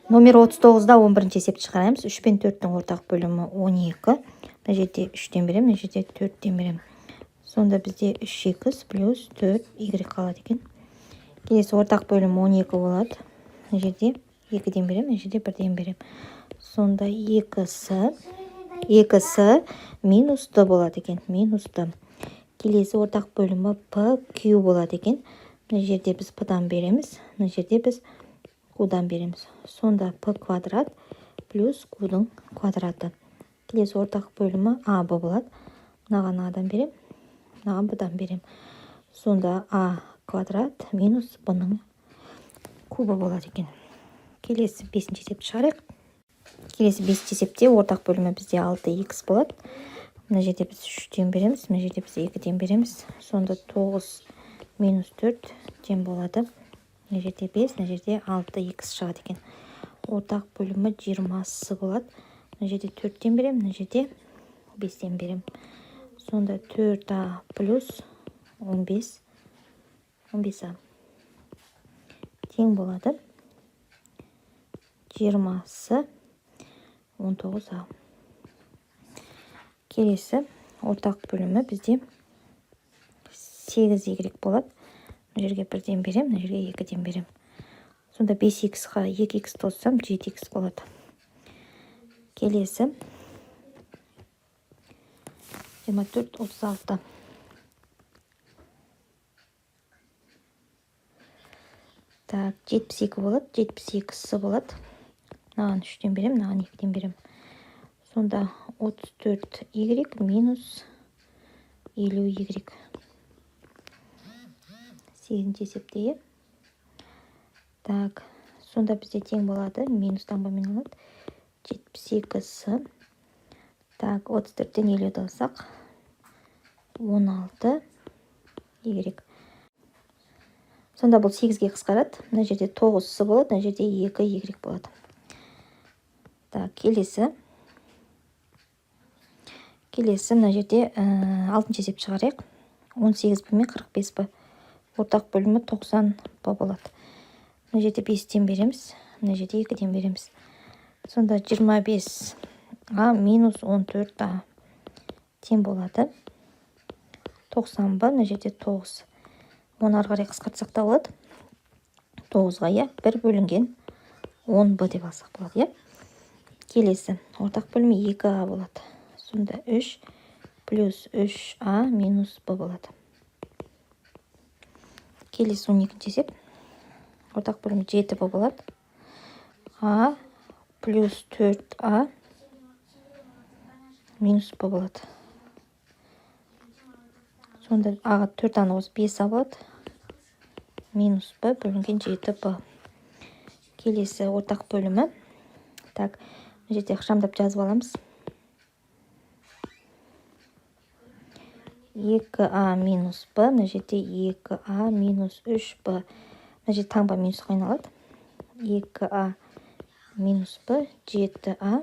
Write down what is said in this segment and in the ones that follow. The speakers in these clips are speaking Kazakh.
Номер 39-да 11-ші есепті шығарамыз. 3 пен 4-тің ортақ бөлімі 12. Мына жерде 3-тен берем, мына жерде 4-тен берем. Сонда бізде 3х плюс 4y қалады екен. Келесі ортақ бөлімі 12 болады. Мына жерде 2-ден берем, мына жерде 1-ден берем. Сонда 2с минус d болады екен. Минус d. Келесі ортақ бөлімі p q болады екен. Мына жерде біз p-дан береміз, мына жерде біз q-дан береміз. Сонда p квадрат плюс q-дің квадраты. Келесі ортақ бөлімі a b болады. Мынаған a-дан берем, мынаған b-дан берем. Сонда a квадрат минус b-ның кубы болады екен. Келесі 5-ші есепті шығарайық. Келесі 5-ші есепте ортақ бөлімі бізде 6х болады. Мына жерде біз 3-тен береміз, мына жерде біз 2-ден береміз. Сонда 9 минус 4 тең болады. Мына жерде 5, мына жерде 6х шығады екен. Ортақ бөлімі 20 болады. Мына жерде 4-тен берем, мына жерде 5-тен берем. Сонда 4а плюс 15а тең болады 20 19а. Келесі ортақ бөлімі бізде 8y болады. Мына жерге 1-ден берем, мына жерге 2-ден берем. Сонда 5х-ға 2х қоссам 7х болады. Келесі 24 36. Так, 72 болады, 72-сі болады. Мынаған 3-тен берем, мынаған 2-ден берем. Сонда 34y минус 50y. 8-ші есепте. Так, сонда бізде тең болады, минус таңбамен алады. 78-сі. Так, 34-тен 50-ді алсақ 16y. Сонда бұл 8-ге қысқарады. Мына жерде 9-сі болады, мына жерде 2y болады. Так, келесі мына жерде 6-ші есепті шығарайық. 18b мен 45b. Ортақ бөлімі 90b болады. Мына жерде 5-тен береміз, мына жерде 2-ден береміз. Сонда 25а минус 14а тең болады 90b, мына жерде 9. Оны ары қарай қысқартсақ та болады. 9-ға 1 бөлінген 10b деп алсақ болады. Келесі ортақ бөлімі 2а болады. Сонда 3 плюс 3а минус b болады. Келесі 12-ші есеп. Ортақ бөлімі 7b болады. А плюс 4а минус b болады. Сонда аға 4-аны қосып 5а болады. Минус b бөлінген 7b. Келесі ортақ бөлімі. Так, мына жерде ықшамдап жазып аламыз. 2а минус b, мына жерде 2а минус 3b. Мына жерде таңба минусқа айналады. 2а минус b, 7а.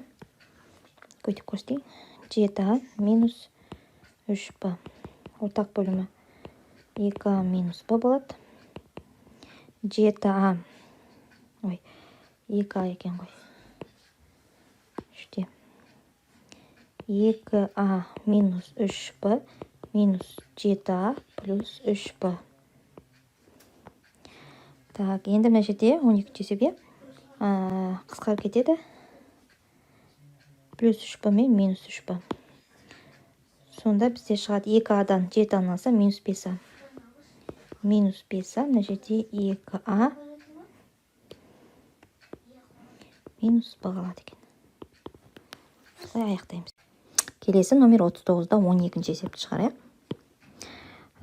Көйтіп көрсетейін. 7а минус 3b. Ортақ бөлімі 2а минус b болады. 7а. 2а екен ғой. 3-те. 2а минус 3b минус 7а плюс 3b. Так, енді мына жерде 12-ші есепте қысқарып кетеді. Плюс 3b мен минус 3b. Сонда бізде шығады 2адан 7-аны алса минус 5а. Минус 5а, мына жерде 2а минус b қалады екен. Аяқтаймыз. Келесі номер 39-да 12-ші есепті шығарайық.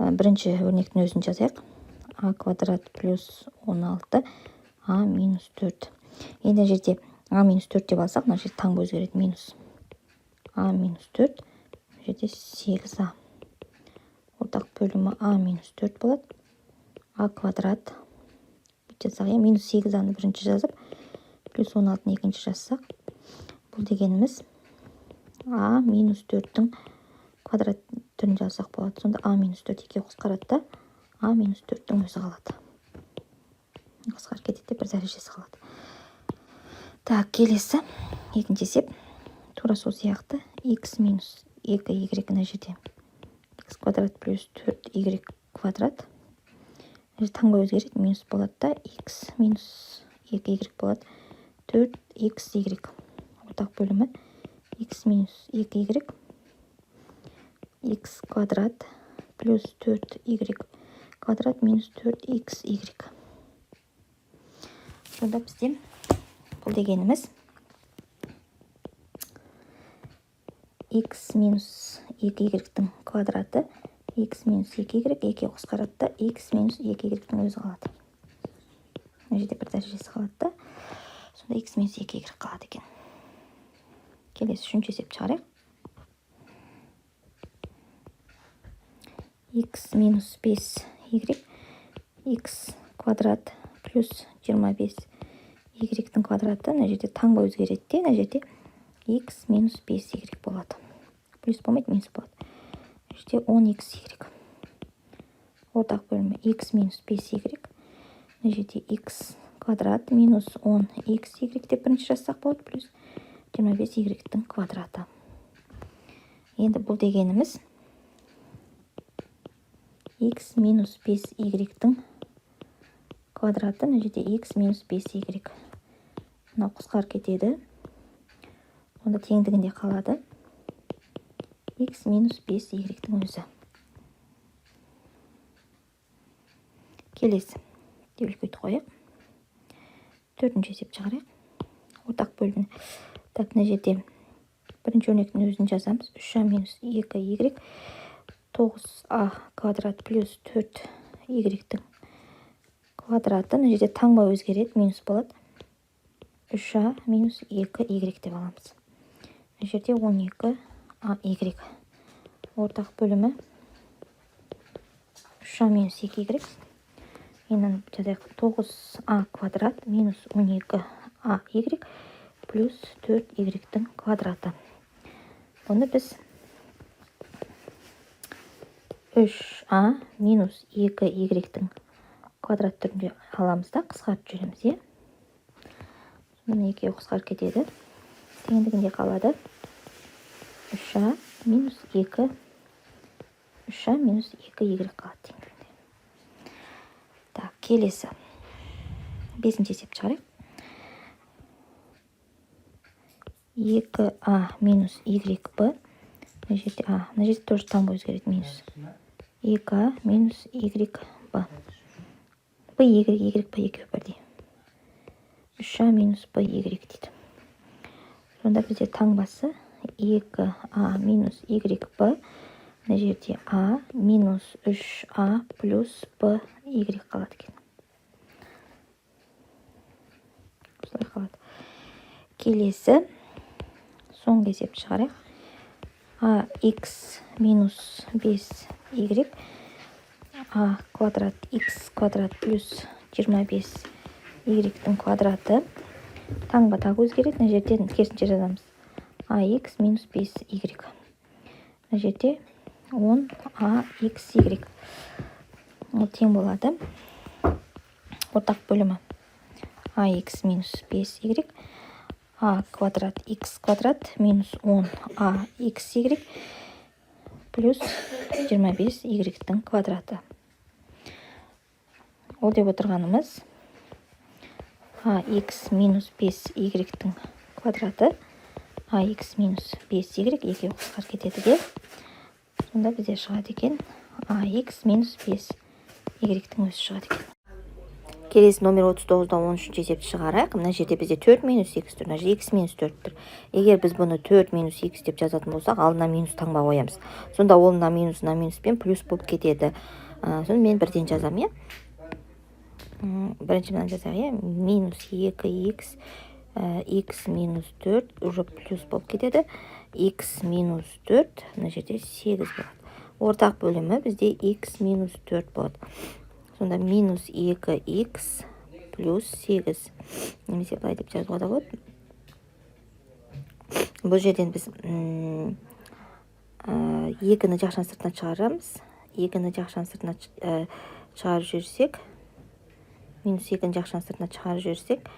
Бірінші өрнектің өзін жазайық. А квадрат плюс 16 а минус 4. Енді жерде а минус 4 деп алсақ, мына жерде таңба өзгереді. Минус а минус 4. Мына жерде 8а. Ортақ бөлімі а минус 4 болады. А квадрат. Жазсақ, минус 8аны бірінші жазып, плюс 16-ны екінші жазсақ. Бұл дегеніміз а минус 4-тің квадрат түрін жазсақ болады. Сонда а минус 4 екеуі қысқарады да, а минус 4-тің өзі қалады. Қысқарып кетеді, бір дәрежесі қалады. Так, келесі екінші есеп тура сол сияқты x минус 2y мына жерде x квадрат плюс 4y квадрат таңба өзгереді, минус болады да x минус 2y болады 4xy ортақ бөлімі x минус 2y x квадрат плюс 4y квадрат минус 4xy. Сонда бізде бұл дегеніміз x минус 2y квадраты x минус 2y 2 қосқарады да x минус 2y өзі қалады. Мына жерде бір дәрежесі қалады да. Сонда x минус 2y қалады екен. Келесі үшінші есеп шығарайық. x минус 5y x квадрат плюс 25 y квадраты. Мына жерде таңба өзгереді де, мына жерде x минус 5y болады. Плюс болмайды, минус болады. Мына жерде 10xy. Ортақ бөлімі x минус 5y. Мына жерде x квадрат минус 10xy деп бірінші жазсақ болады, плюс 25y квадраты. Енді бұл дегеніміз x минус 5y квадраты, мына жерде x минус 5y. Мынау қысқарып кетеді. Онда теңдігінде қалады x минус 5y өзі. Келесі үлкейт қойық. Төртінші есеп шығарайық. Ортақ бөлімі. Так, мына жерде бірінші өрнектің өзін жазамыз. 3a минус 2y 9a квадрат плюс 4y квадраты. Мына жерде таңба өзгереді, минус болады. 3a минус 2y деп аламыз. Мына жерде 12ay. Ортақ бөлімі 3a минус 2y. Енді жазайық 9a квадрат минус 12ay плюс 4y квадраты. Оны біз 3a минус 2y квадрат түрінде аламыз да, қысқарып жүреміз, е? Мына екеуі қысқарып кетеді. Теңдігінде қалады 3a минус 2y қалады теңдігінде. Так, келесі бесінші есеп шығарайық. 2a минус yb. Мына жерде тоже таңба өзгереді, минус 2a минус yb. y екеуі бірдей. 3a минус y дейді. Сонда бізде таңбасы 2a минус yb. Мына жерде a минус 3a плюс y қалады екен. Осылай қалады. Келесі соңғы есеп шығарайық. ax минус 5y a квадрат x квадрат плюс 25y квадраты. Таңба тағы өзгереді. Мына жерден керісінше жазамыз. ax минус 5y. Мына жерде 10axy. Ол тең болады. Ортақ бөлімі ax минус 5y. a квадрат x квадрат минус 10axy плюс 25y квадраты. Ол деп отырғанымыз ax минус 5y квадраты ax минус 5y екеуі қысқарып кетеді де. Сонда бізде шығады екен ax минус 5y өзі шығады екен. Келесі номер 39-дан 13-ші есепті шығарайық. Мына жерде бізде 4 минус x тұр, мына жерде x минус 4 тұр. Егер біз бұны 4 минус x деп жазатын болсақ, алдына минус таңба қоямыз. Сонда ол мына минуспен плюс болып кетеді. Сонда мен бірден жазам, е? Бірінші мынаны жазайық, е? Минус 2x x минус 4 уже плюс болып кетеді. X минус 4, мына жерде 8 болады. Ортақ бөлімі бізде x минус 4 болады. Сонда минус 2x плюс 8. Немесе былай деп жазуға да болады. Бұл жерден біз 2-ні жақшан сыртына шығарамыз. 2-ні жақшан сыртына шығарып жүрсек, минус 2-ні жақшан сыртына шығарып жүрсек,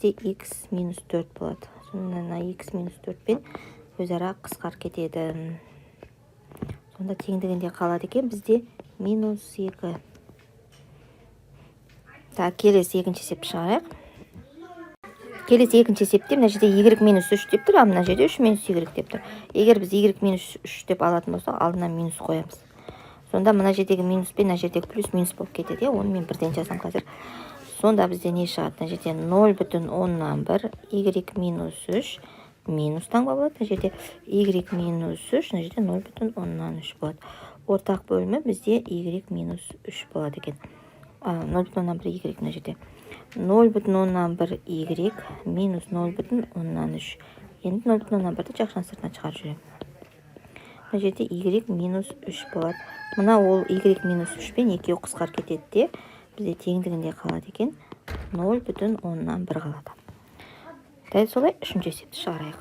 бізде x минус 4 болады. Сонда x минус 4 пен өзара қысқарып кетеді. Сонда теңдігінде қалады екен бізде минус 2. Так, келесі екінші есепті шығарайық. Келесі екінші есепте мына жерде y минус 3 деп тұр, мына жерде 3 минус y деп тұр. Егер біз y минус 3 деп алатын болсақ, алдына минус қоямыз. Сонда мына жердегі минус пен мына жердегі плюс минус болып кетеді. Оны мен бірден жазам қазір. Сонда бізде не шығады? Мына жерде 0,1 y минус 3 минус таңба болады. Мына жерде y минус 3, мына жерде 0,3 болады. Ортақ бөлімі бізде y минус 3 болады екен. 0,1 y мына жерде. 0,1 y минус 0,3. Енді 0,1-ді жақшан сыртына шығарып жүремін. Мына жерде y минус 3 болады. Мына ол y минус 3 пен екеуі қысқарып кетеді де, бізде теңдігінде қалады екен. 0,1 қалады. Дәл солай үшінші есепті шығарайық.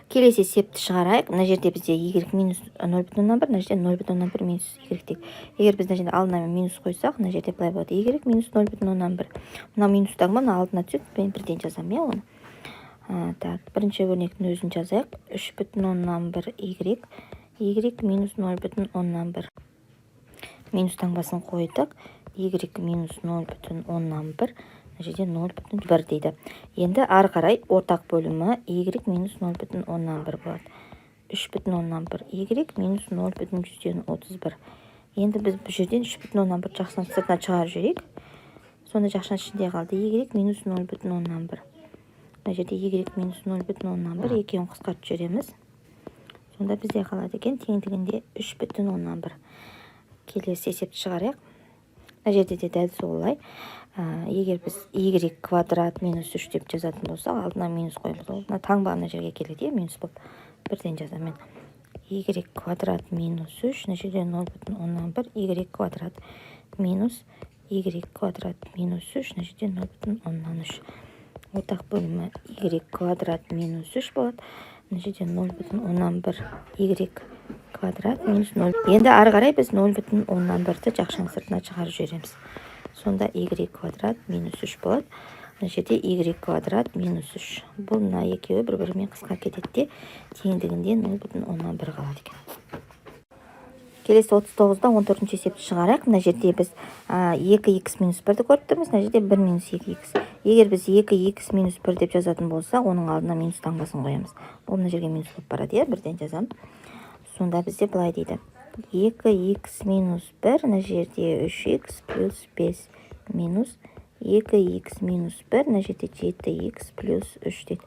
Келесі есепті шығарайық. Мына жерде бізде y минус 0,1, мына жерде 0,1 минус y тек. Егер біз мына жерде алдына минус қойсақ, мына жерде былай болады. Y минус 0,1. Мына минустағы мына алдына түседі, мен бірден жазамын, оны. Так, бірінші өрнектің өзін жазайық. 3,1 y минус 0,1. Минус таңбасын қойдық. Y минус 0,1. Мына жерде 0,1 дейді. Енді ары қарай ортақ бөлімі y минус 0,1 болады. 3,1 y минус 0,131. Енді біз бұл жерден 3,1 жақшан сыртына шығарып жүрейік. Сонда жақшан ішінде қалды y минус 0,1. Мына жерде y минус 0,1 екеуін қысқартып жүреміз. Сонда бізде қалады екен теңдігінде 3,1. Келесі есепті шығарайық. Мына жерде де дәл солай. Егер біз y квадрат минус 3 деп жазатын болсақ, алдына минус қойымыз. Мына таңба мына жерге келеді, минус болып. Бірден жазамын. Y квадрат минус 3, мына жерде 0,1 y квадрат минус y квадрат минус 3, мына жерде 0,3. Ортақ бөлімі y квадрат минус 3 болады. Мына жерде 0,1 y квадрат минус 0. Енді ары қарай біз 0,1-ді жақшан сыртына шығарып жүреміз. Сонда y квадрат минус 3 болады. Мына жерде y квадрат минус 3. Бұл мына екеуі бір-бірімен қысқарып кетеді де, теңдігінде 0,1 қалады екен. Келесі 39-да 14-ші есепті шығарайық. Мына жерде біз 2x минус 1-ді көріп тұрмыз. Мына жерде 1 минус 2x. Егер біз 2x минус 1 деп жазатын болсақ, оның алдына минус таңбасын қоямыз. Ол мына жерге минус болып барады, бірден жазам. Сонда бізде былай дейді. 2x минус 1, мына жерде 3x плюс 5 минус 2x минус 1, мына жерде 7x плюс 3 дейді.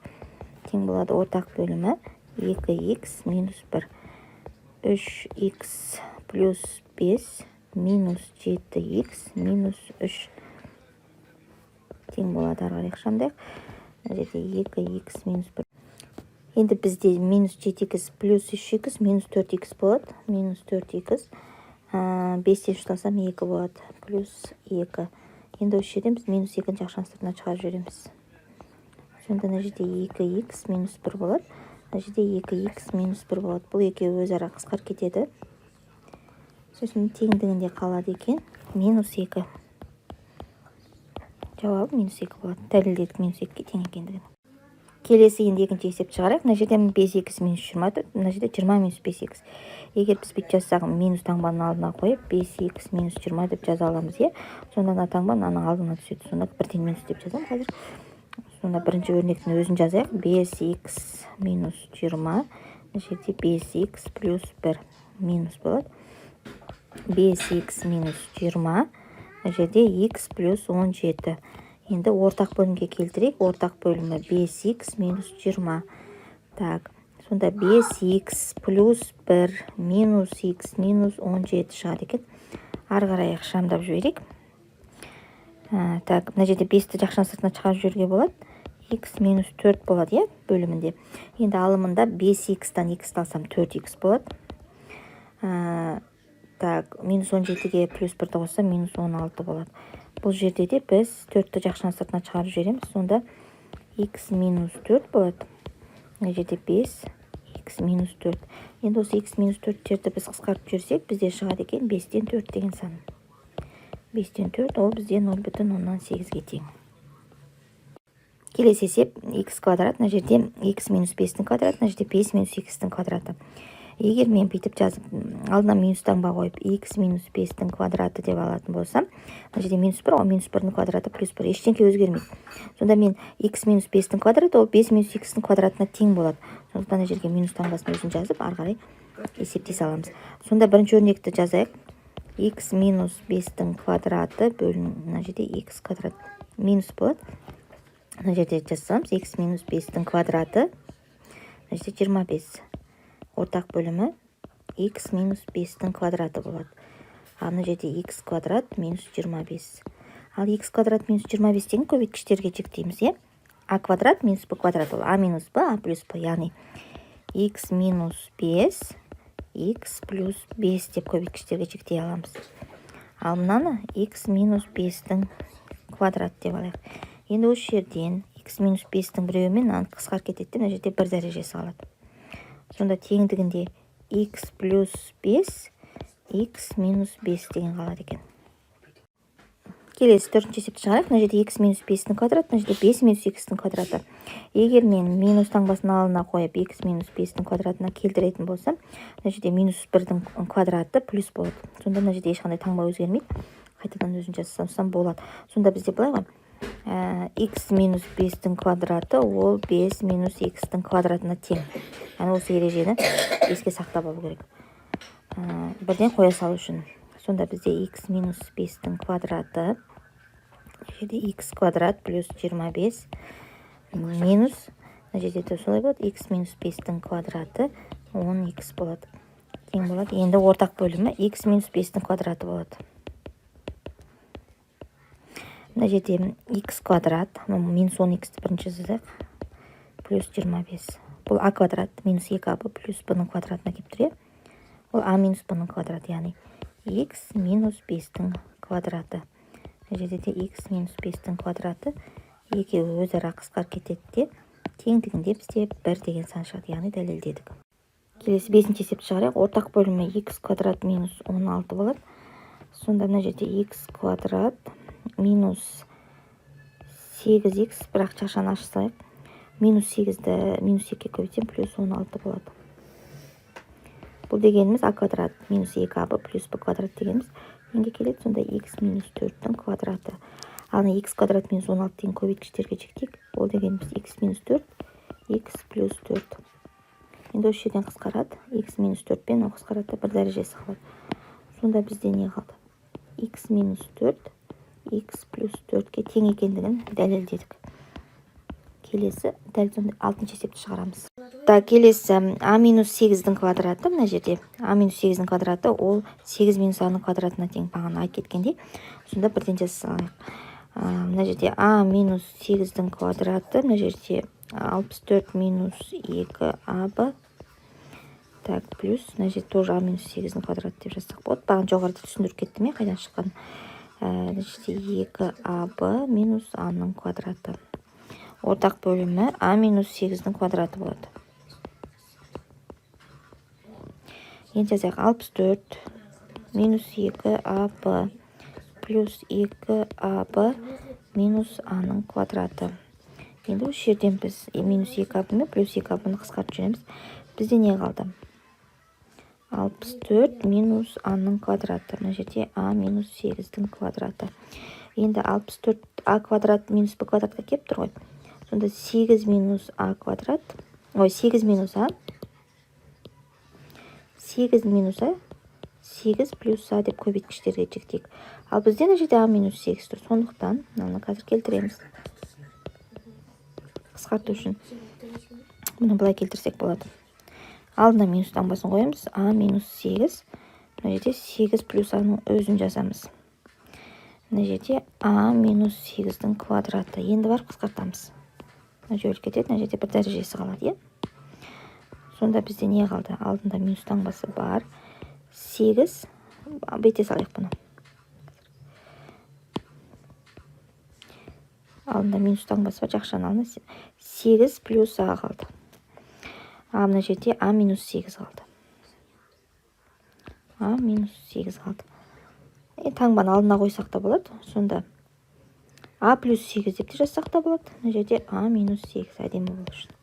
Тең болады ортақ бөлімі 2x минус 1. 3x плюс 5 минус 7x минус 3. Тең болады ары қарай шамдайық. Мына жерде 2x минус 1. Енді бізде минус 7x плюс 3x минус 4x болады. Минус 4x. 5-тен ұшталсам 2 болады. Плюс 2. Енді осы жерден біз минус 2-ні жақшан сыртына шығарып жүреміз. Сонда мына жерде 2x минус 1 болады. Мына жерде 2x минус 1 болады. Бұл екеуі өзара қысқарып кетеді. Сосын теңдігінде қалады екен. Минус 2. Жауабы минус 2 болады. Дәлелдедік минус 2-ге тең екендігін. Келесі енді екінші есепті шығарайық. Мына жерде 5x минус 20, мына жерде 20 минус 5x. Егер біз бүйтіп жазсақ, минус таңбаның алдына қойып, 5x минус 20 деп жаза аламыз, сонда мына таңба мынаның алдына түседі. Сонда бірден минус деп жазамын қазір. Сонда бірінші өрнектің өзін жазайық. 5x минус 20, мына жерде 5x плюс 1 минус болады. 5x минус 20, мына жерде x плюс 17. Енді ортақ бөлімге келтірейік. Ортақ бөлімі 5x минус 20. Так, сонда 5x плюс 1 минус x минус 17 шығады екен. Ары қарай шамдап жіберейік. Так, мына жерде 5-ті жақшан сыртына шығарып жіберуге болады. X минус 4 болады, бөлімінде. Енді алымында 5x-тан x алсам 4x болады. Так, минус 17-ге плюс 1-ді қоссам минус 16 болады. Бұл жерде де біз 4-ті жақшан сыртына шығарып жібереміз. Сонда x минус 4 болады. Мына жерде 5, x минус 4. Енді осы x минус 4-терді біз қысқартып жүрсек, бізде шығады екен 5-тен 4 деген сан. 5-тен 4, ол бізде 0,8-ге тең. келесі есеп x квадрат, мына жерде x минус 5-тің квадраты, мына жерде 5 минус x-тің квадраты. Егер мен бүйтіп жазып, алдына минус таңба қойып, x минус 5-тің квадраты деп алатын болсам, мына жерде минус 1, ол минус 1-дің квадраты плюс 1, ештеңке өзгермейді. Сонда мен x минус 5-тің квадраты, ол 5 минус x-тің квадратына тең болады. Сондықтан мына жерге минус таңбасын өзін жазып, ары қарай есептей саламыз. Сонда бірінші өрнекті жазайық. x минус 5-тің квадраты бөлін, мына жерде x квадрат минус болады. Мына жерде жазсамыз, x минус 5-тің квадраты, мына жерде 25. Ортақ бөлімі x минус 5-тің квадраты болады. Ал мына жерде x квадрат минус 25. Ал x квадрат минус 25 деген көбейткіштерге жіктейміз, е? А квадрат минус b квадрат ол а минус b, а плюс b, яғни x минус 5, x плюс 5 деп көбейткіштерге жіктей аламыз. Ал мынаны x минус 5-тің квадрат деп алайық. Енді осы жерден x минус 5-тің біреуімен мынаны қысқарып кетеді, мына жерде 1 дәрежесі қалады. Сонда теңдігінде x плюс 5, x минус 5 деген қалады екен. Келесі төртінші есепті шығарайық. Мына жерде x минус 5-тің квадраты, мына жерде 5 минус x-тің квадраты. Егер мен минус таңбасын алдына қойып, x минус 5-тің квадратына келтіретін болсам, мына жерде минус 1-дің квадраты плюс болады. Сонда мына жерде ешқандай таңба өзгермейді. Қайтадан өзін жазсам болады. Сонда бізде былай ғой, x минус 5-тің квадраты ол 5 минус x-тің квадратына тең. Яғни осы ережені еске сақтап алу керек. Бірден қоя салу үшін. Сонда бізде x минус 5-тің квадраты, жерде x квадрат плюс 25 минус, мына жерде де солай болады, x минус 5-тің квадраты 10x болады. Тең болады. Енді ортақ бөлімі x минус 5-тің квадраты болады. Мына жерде x квадрат, минус 10x бірінші жазайық, плюс 25. Бұл а квадрат минус 2аб плюс b-ның квадратына кеп тұр. Ол а минус b-ның квадраты, яғни x минус 5-тің квадраты. Мына жерде де x минус 5-тің квадраты екеуі өзара қысқарып кетеді де, теңдігінде бізде 1 деген сан шығады, яғни дәлелдедік. Келесі 5-ші есепті шығарайық. Ортақ бөлімі x квадрат минус 16 болады. Сонда мына жерде x квадрат минус 8x, бірақ шашаны ашсайық. Минус 8-ді минус 2 көбейтсем плюс 16 болады. Бұл дегеніміз а квадрат минус 2аб плюс b квадрат дегеніміз неге келеді? Сонда x минус 4-тің квадраты. Ал x квадрат минус 16 деген көбейткіштерге жіктейік. Ол дегеніміз x минус 4, x плюс 4. Енді осы жерден қысқарады. x минус 4 пен қысқарады, 1 дәрежесі қалады. Сонда бізде не қалды? x минус 4, x плюс 4-ке тең екендігін дәлелдедік. Келесі дәл сонда 6-ші есепті шығарамыз. Келесі а минус 8-дің квадраты, мына жерде а минус 8-дің квадраты ол 8 минус а-ның квадратына тең, бағана айтып кеткендей. Сонда бірден жазсақ. Мына жерде а минус 8-дің квадраты, мына жерде 64 минус 2аб. Так, плюс, мына жерде тоже а минус 8-дің квадраты деп жазсақ болады. Бағана жоғарыда түсіндіріп кеттім, қайдан шыққан. Мына жерде 2аб минус а-ның квадраты. Ортақ бөлімі а минус 8-дің квадраты болады. Енді жазайық, 64 минус 2аб плюс 2аб минус а-ның квадраты. Енді осы жерден біз минус 2аб мен плюс 2аб-ны қысқартып жүреміз. Бізде не қалды? 64 минус а-ның квадраты. Мына жерде а минус 8-дің квадраты. Енді 64 а квадрат минус b квадратқа кеп тұр ғой. Сонда 8 минус а квадрат, 8 минус а, 8 минус а, 8 плюс а деп көбейткіштерге жіктейік. Ал бізде мына жерде а минус 8 тұр. Сондықтан мынаны қазір келтіреміз. Қысқарту үшін мұны былай келтірсек болады. Алдына минус таңбасын қоямыз. а минус 8. Мына жерде 8 плюс а-ның өзін жазамыз. Мына жерде а минус 8-дің квадраты. Енді бар қысқартамыз. Жөйіліп кетеді, мына жерде 1 дәрежесі қалады. Сонда бізде не қалды? Алдында минус таңбасы бар. 8, бейте салайық бұны. Алдында минус таңбасы бар, жақшаны алдына 8 плюс а қалды. А мына жерде а минус 8 қалды. А минус 8 қалды. Таңбаны алдына қойсақ та болады. Сонда а плюс 8 деп те жазсақ та болады. Мына жерде а минус 8 әдемі болу үшін.